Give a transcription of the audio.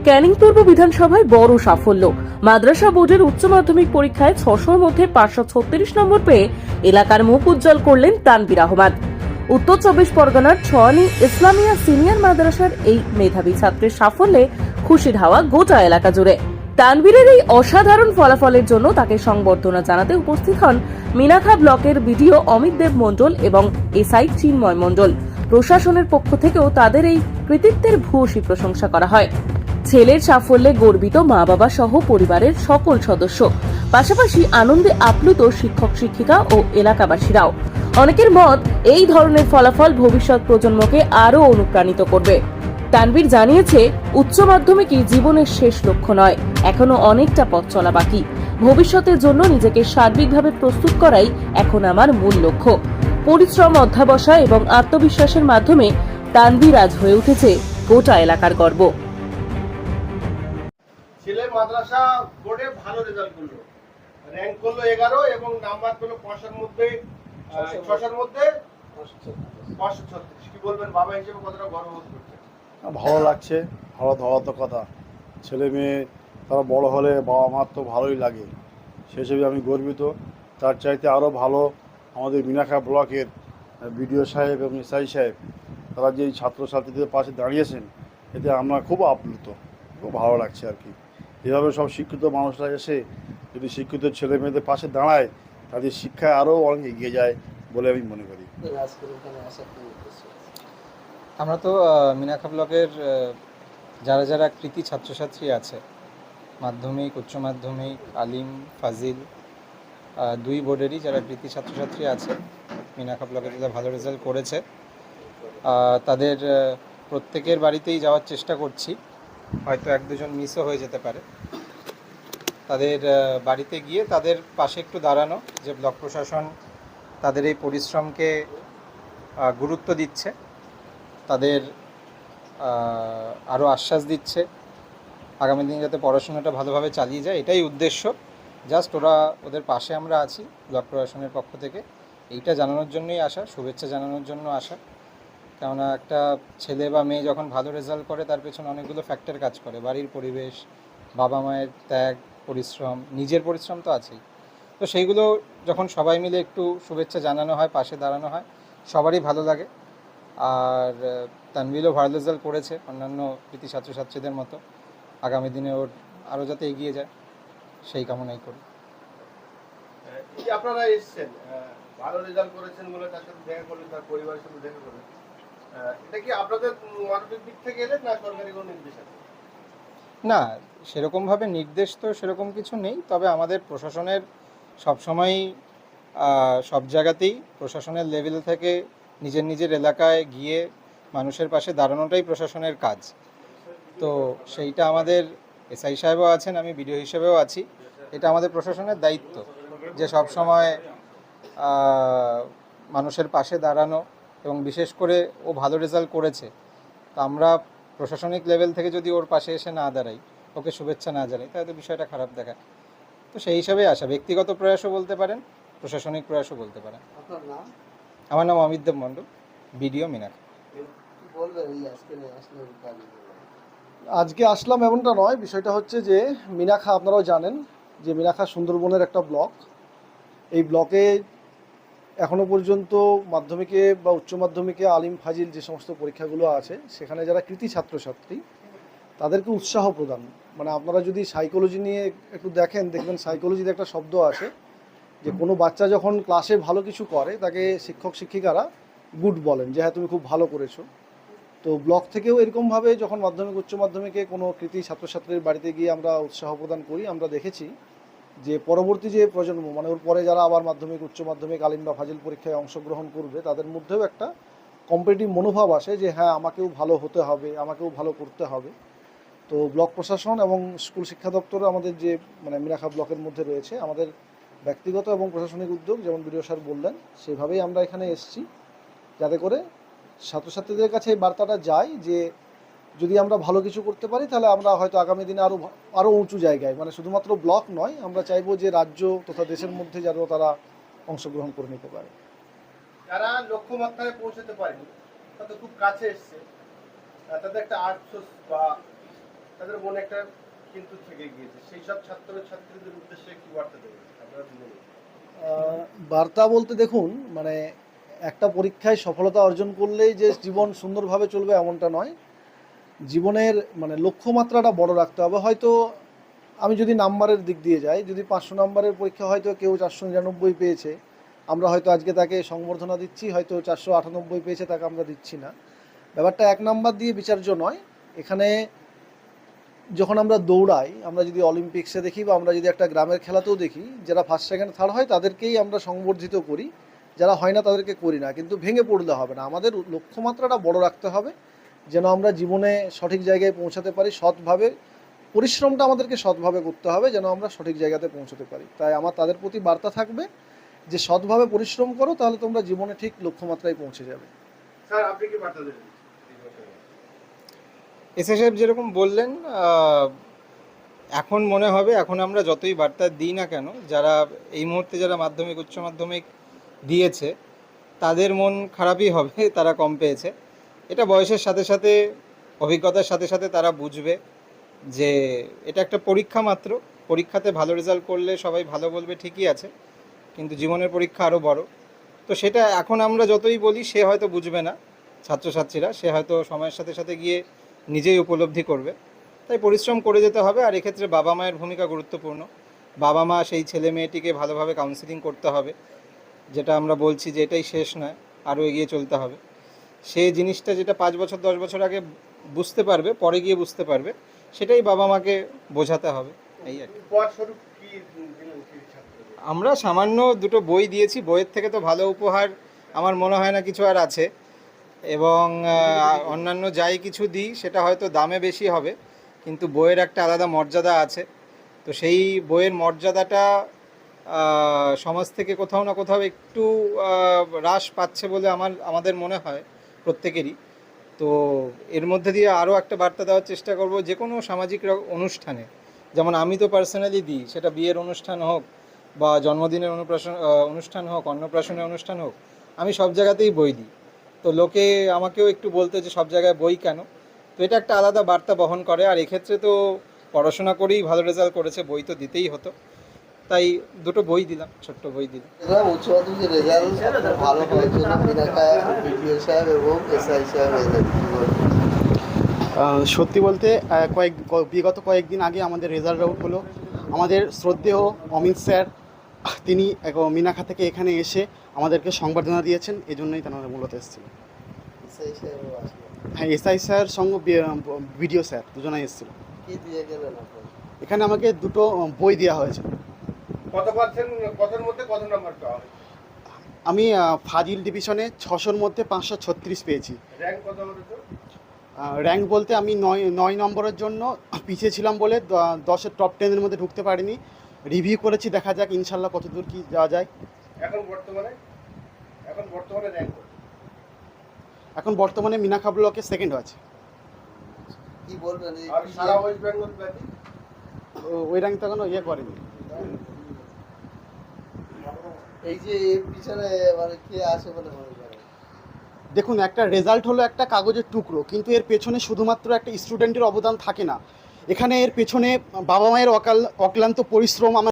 ক্যানিং পূর্ব বিধানসভায় বড় সাফল্য। মাদ্রাসা বোর্ডের উচ্চ মাধ্যমিক পরীক্ষায় 600-র মধ্যে 536 নম্বর পেয়ে এলাকার মুখ উজ্জ্বল করলেন তানভীর আহমেদ। উত্তর 24 পরগনার ছয়ানি ইসলামিয়া সিনিয়র মাদ্রাসার এই মেধাবী ছাত্রের সাফল্যে খুশির হাওয়া গোটা এলাকা জুড়ে। তানভীরের এই অসাধারণ ফলাফলের জন্য তাকে সংবর্ধনা জানাতে উপস্থিত হন মিনাখা ব্লকের বিডিও অমিত দেব মণ্ডল এবং এসআই চিন্ময় মণ্ডল। প্রশাসনের পক্ষ থেকেও তাদের এই কৃতিত্বের ভূয়সী প্রশংসা করা হয়। ছেলের সাফল্যে গর্বিত মা বাবা সহ পরিবারের সকল সদস্য, পাশাপাশি আনন্দে আপ্লুত শিক্ষক শিক্ষিকা ও এলাকাবাসীরাও। অনেকের মত, এই ধরনের ফলাফল ভবিষ্যৎ প্রজন্মকে আরও অনুপ্রাণিত করবে। তানভীর জানিয়েছে, উচ্চ মাধ্যমিকই জীবনের শেষ লক্ষ্য নয়, এখনো অনেকটা পথ চলা বাকি। ভবিষ্যতের জন্য নিজেকে সার্বিকভাবে প্রস্তুত করাই এখন আমার মূল লক্ষ্য। পরিশ্রম, অধ্যাবসায় এবং আত্মবিশ্বাসের মাধ্যমে তানভীর আজ হয়ে উঠেছে গোটা এলাকার গর্ব। ছেলে মাদ্রাসা বোর্ডে ভালো রেজাল্ট করলো, র্যাঙ্ক করলো 11 এবং নাম্বার পেলো 600-র মধ্যে 536। কি বলবেন বাবা হিসেবে, কতটা গর্ববোধ করছেন? ভালো লাগছে, ভালো হওয়ার তো কথা। ছেলে মেয়ে তারা বড় হলে বাবা মার তো ভালোই লাগে, সে হিসেবে আমি গর্বিত। তার চাইতে আরও ভালো আমাদের মিনাখা ব্লকের বিডিও সাহেব এবং এসআই সাহেব, তারা যে ছাত্রছাত্রীদের পাশে দাঁড়িয়েছেন, এতে আমরা খুব আপ্লুত, খুব ভালো লাগছে আর কি। এভাবে সব শিক্ষিত মানুষরা এসে যদি শিক্ষিত ছেলে মেয়েদের পাশে দাঁড়ায়, তাদের শিক্ষায় আরও অনেক এগিয়ে যায় বলে আমি মনে করি। আমরা তো মিনাখা ব্লকের যারা যারা কৃতি ছাত্রছাত্রী আছে, মাধ্যমিক, উচ্চ মাধ্যমিক, আলিম, ফাজিল, দুই বোর্ডেরই যারা কৃতি ছাত্রছাত্রী আছে মিনাখা ব্লকে যারা ভালো রেজাল্ট করেছে, তাদের প্রত্যেকের বাড়িতেই যাওয়ার চেষ্টা করছি। হয়তো এক দুজন মিসও হয়ে যেতে পারে। তাদের বাড়িতে গিয়ে তাদের পাশে একটু দাঁড়ানো, যে ব্লক প্রশাসন তাদের এই পরিশ্রমকে গুরুত্ব দিচ্ছে, তাদের আরও আশ্বাস দিচ্ছে আগামী দিন যাতে পড়াশোনাটা ভালোভাবে চালিয়ে যায়, এটাই উদ্দেশ্য। জাস্ট ওদের পাশে আমরা আছি ব্লক প্রশাসনের পক্ষ থেকে, এইটা জানানোর জন্যই আসা, শুভেচ্ছা জানানোর জন্য আসা। কেননা একটা ছেলে বা মেয়ে যখন ভালো রেজাল্ট করে, তার পেছনে অনেকগুলো ফ্যাক্টর কাজ করে। বাড়ির পরিবেশ, বাবা মায়ের ত্যাগ, পরিশ্রম, নিজের পরিশ্রম তো আছেই। তো সেইগুলো যখন সবাই মিলে একটু শুভেচ্ছা জানানো হয়, পাশে দাঁড়ানো হয়, সবারই ভালো লাগে। আর তানভীরও ভালো রেজাল্ট করেছে অন্যান্য কৃতি ছাত্রছাত্রীদের মতো। আগামী দিনে ওর আরও যাতে এগিয়ে যায়, সেই কামনাই করি। আপনারা এসেছেন, ভালো রেজাল্ট করেছেন বলে তার সাথে দেখা করলেন, তার পরিবারের সাথে দেখা করলেন, এটা কি আপনাদের মানবিক দিক থেকে এলেন না সরকারি কোনো নির্দেশ আছে? না, সেরকমভাবে নির্দেশ তো সেরকম কিছু নেই, তবে আমাদের প্রশাসনের সবসময়ই সব জায়গাতেই প্রশাসনের লেভেল থেকে নিজের নিজের এলাকায় গিয়ে মানুষের পাশে দাঁড়ানোটাই প্রশাসনের কাজ। তো সেইটা আমাদের এসআই সাহেবও আছেন, আমি বিডিও হিসেবেও আছি। এটা আমাদের প্রশাসনের দায়িত্ব যে সব সময় মানুষের পাশে দাঁড়ানো, এবং বিশেষ করে ও ভালো রেজাল্ট করেছে, তো আমরা প্রশাসনিক লেভেল থেকে যদি ওর পাশে এসে না দাঁড়াই, ওকে শুভেচ্ছা না জানাই, তাহলে তো বিষয়টা খারাপ দেখায়। তো সেই হিসাবেই আসা, ব্যক্তিগত প্রয়াসও বলতে পারেন, প্রশাসনিক প্রয়াসও বলতে পারেন। আমার নাম অমিত দেব মণ্ডল, বিডিও মিনাখা। আজকে আসলাম এমনটা নয়, বিষয়টা হচ্ছে যে মিনাখা, আপনারাও জানেন যে মিনাখা সুন্দরবনের একটা ব্লক। এই ব্লকে এখনও পর্যন্ত মাধ্যমিকে বা উচ্চ মাধ্যমিকে আলিম ফাজিল যে সমস্ত পরীক্ষাগুলো আছে, সেখানে যারা কৃতি ছাত্রছাত্রী তাদেরকে উৎসাহ প্রদান, মানে আপনারা যদি সাইকোলজি নিয়ে একটু দেখবেন সাইকোলজিতে একটা শব্দ আছে যে কোনো বাচ্চা যখন ক্লাসে ভালো কিছু করে, তাকে শিক্ষক শিক্ষিকারা গুড বলেন, যে হ্যাঁ তুমি খুব ভালো করেছো। তো ব্লক থেকেও এরকমভাবে যখন মাধ্যমিক উচ্চ মাধ্যমিকে কোনো কৃতি ছাত্রছাত্রীর বাড়িতে গিয়ে আমরা উৎসাহ প্রদান করি, আমরা দেখেছি যে পরবর্তী যে প্রজন্ম, মানে ওর পরে যারা আবার মাধ্যমিক উচ্চ মাধ্যমিক আলিম বা ফাজিল পরীক্ষায় অংশগ্রহণ করবে, তাদের মধ্যেও একটা কম্পিটিটিভ মনোভাব আসে যে হ্যাঁ আমাকেও ভালো হতে হবে, আমাকেও ভালো করতে হবে। তো ব্লক প্রশাসন এবং স্কুল শিক্ষা দপ্তর আমাদের যে মানে মিনাখা ব্লকের মধ্যে রয়েছে, আমাদের ব্যক্তিগত এবং প্রশাসনিক উদ্যোগ, যেমন বিডিও স্যার বললেন, সেভাবেই আমরা এখানে এসেছি, যাতে করে ছাত্রছাত্রীদের কাছে এই বার্তাটা যায় যে যদি আমরা ভালো কিছু করতে পারি, তাহলে আমরা হয়তো আগামী দিনে আরও উঁচু জায়গায়, মানে শুধুমাত্র ব্লক নয়, আমরা চাইবো যে রাজ্য তথা দেশের মধ্যে যেন তারা অংশগ্রহণ করে নিতে পারে। যারা লক্ষ্যমাত্রায় পৌঁছতে পারেনি, তাদের খুব কাছে এসছে, তাদের একটা আফসোস বা তাদের মনে একটা কিন্তু থেকে গিয়েছে, সেই সব ছাত্রছাত্রীদের উদ্দেশ্যে কি বার্তা দেবেন আপনারা বলুন? বার্তা বলতে দেখুন, মানে একটা পরীক্ষায় সফলতা অর্জন করলেই যে জীবন সুন্দরভাবে চলবে এমনটা নয়। জীবনের মানে লক্ষ্যমাত্রাটা বড় রাখতে হবে। হয়তো আমি যদি নাম্বারের দিক দিয়ে যাই, যদি 500 নাম্বারের পরীক্ষা হয়তো কেউ 499 পেয়েছে, আমরা হয়তো আজকে তাকে সংবর্ধনা দিচ্ছি, হয়তো 498 পেয়েছে তাকে আমরা দিচ্ছি না। ব্যাপারটা 1 নাম্বার দিয়ে বিচার্য নয়। এখানে যখন আমরা দৌড়াই, আমরা যদি অলিম্পিক্সে দেখি বা আমরা যদি একটা গ্রামের খেলাতেও দেখি, যারা ফার্স্ট সেকেন্ড থার্ড হয় তাদেরকেই আমরা সংবর্ধিত করি, যারা হয় না তাদেরকে করি না। কিন্তু ভেঙে পড়লে হবে না, আমাদের লক্ষ্যমাত্রাটা বড় রাখতে হবে যেন আমরা জীবনে সঠিক জায়গায় পৌঁছাতে পারি। সৎভাবে পরিশ্রমটা আমাদেরকে সৎভাবে করতে হবে যেন আমরা সঠিক জায়গাতে পৌঁছাতে পারি। তাই আমার তাদের প্রতি বার্তা থাকবে যে সৎভাবে পরিশ্রম করো, তাহলে তোমরা জীবনে ঠিক লক্ষ্যমাত্রায় পৌঁছে যাবে। স্যার আপনি কি বার্তা দেবেন? এসএ সাহেব যেরকম বললেন, এখন মনে হবে, এখন আমরা যতই বার্তা দিই না কেন, যারা এই মুহূর্তে যারা মাধ্যমিক উচ্চ মাধ্যমিক দিয়েছে তাদের মন খারাপই হবে, তারা কম পেয়েছে। এটা বয়সের সাথে সাথে, অভিজ্ঞতার সাথে সাথে তারা বুঝবে যে এটা একটা পরীক্ষা মাত্র। পরীক্ষাতে ভালো রেজাল্ট করলে সবাই ভালো বলবে, ঠিকই আছে, কিন্তু জীবনের পরীক্ষা আরও বড়। তো সেটা এখন আমরা যতই বলি সে হয়তো বুঝবে না, ছাত্রছাত্রীরা, সে হয়তো সময়ের সাথে সাথে গিয়ে নিজেই উপলব্ধি করবে। তাই পরিশ্রম করে যেতে হবে। আর এক্ষেত্রে বাবা মায়ের ভূমিকা গুরুত্বপূর্ণ। বাবা মা সেই ছেলে মেয়েটিকে ভালোভাবে কাউন্সিলিং করতে হবে, যেটা আমরা বলছি যে এটাই শেষ নয়, আরও এগিয়ে চলতে হবে। সেই জিনিসটা যেটা 5 বছর 10 বছর আগে বুঝতে পারবে, পরে গিয়ে বুঝতে পারবে, সেটাই বাবা মাকে বোঝাতে হবে। এই আর কি। উপহার স্বরূপ কি দিলেন সেই ছাত্রদের? আমরা সামান্য 2টো বই দিয়েছি, বইয়ের থেকে তো ভালো উপহার আমার মনে হয় না কিছু আর আছে। এবং অন্যান্য যাই কিছু দিই সেটা হয়তো দামে বেশি হবে, কিন্তু বইয়ের একটা আলাদা মর্যাদা আছে। তো সেই বইয়ের মর্যাদাটা সমাজ থেকে কোথাও না কোথাও একটু হ্রাস পাচ্ছে বলে আমাদের মনে হয় প্রত্যেকেরই। তো এর মধ্যে দিয়ে আরও একটা বার্তা দেওয়ার চেষ্টা করব, যে কোনো সামাজিক অনুষ্ঠানে, যেমন আমি তো পার্সোনালি দিই, সেটা বিয়ের অনুষ্ঠান হোক বা জন্মদিনের অনুষ্ঠান হোক, অন্নপ্রাশনের অনুষ্ঠান হোক, আমি সব জায়গাতেই বই দিই। তো লোকে আমাকেও একটু বলতে যে সব জায়গায় বই কেন। তো এটা একটা আলাদা বার্তা বহন করে। আর এক্ষেত্রে তো পড়াশোনা করেই ভালো রেজাল্ট করেছে, বই তো দিতেই হতো, তাই 2টো বই দিলাম, ছোট্ট বই দিলাম। উচ্চ মাধ্যমিকের রেজাল্ট ভালো হওয়ার জন্য মিনাখা বিডিও সাহেব এবং এসআই সাহেব এলেন। সত্যি বলতে বিগত কয়েকদিন আগে আমাদের রেজাল্ট আউট হলো। আমাদের শ্রদ্ধেয় অমিত স্যার তিনি মিনাখা থেকে এখানে এসে আমাদেরকে সংবর্ধনা দিয়েছেন, এই জন্যই তারা মূলত এসেছিল। এসআই সাহেবও আসলেন। হ্যাঁ, এসআই স্যার সঙ্গে বিডিও স্যার দুজনেই এসেছিল। কি দিয়ে গেলেন আপনার? এখানে আমাকে 2টো বই দেওয়া হয়েছে। কতর মধ্যে কত নাম্বার পাওয়া হয়েছে? আমি ফাজিল ডিভিশনে 600-র মধ্যে 536 পেয়েছি। র্যাঙ্ক কত হলো? র্যাঙ্ক বলতে আমি 9 নম্বরের জন্য পিছিয়ে ছিলাম বলে 10-এর টপ 10-এর মধ্যে ঢুকতে পারিনি। রিভিউ করেছি, দেখা যাক ইনশাল্লাহ কতদূর কি যাওয়া যায়। এখন বর্তমানে র্যাঙ্ক কত? এখন বর্তমানে মিনাখা ব্লকে সেকেন্ড আছে। কি বলবেন এই আর সারা ওয়েস্ট বেঙ্গল ব্যাপী ওই র্যাঙ্ক তো এখনো করেনি। এই যে এর পিছনে মানে কে আসে বলে মনে করেন? দেখুন, একটা রেজাল্ট হলো একটা কাগজের টুকরো, কিন্তু এর পেছনে শুধুমাত্র একটা স্টুডেন্টের অবদান থাকে না। এখানে এর পেছনে বাবা মায়ের অক্লান্ত পরিশ্রম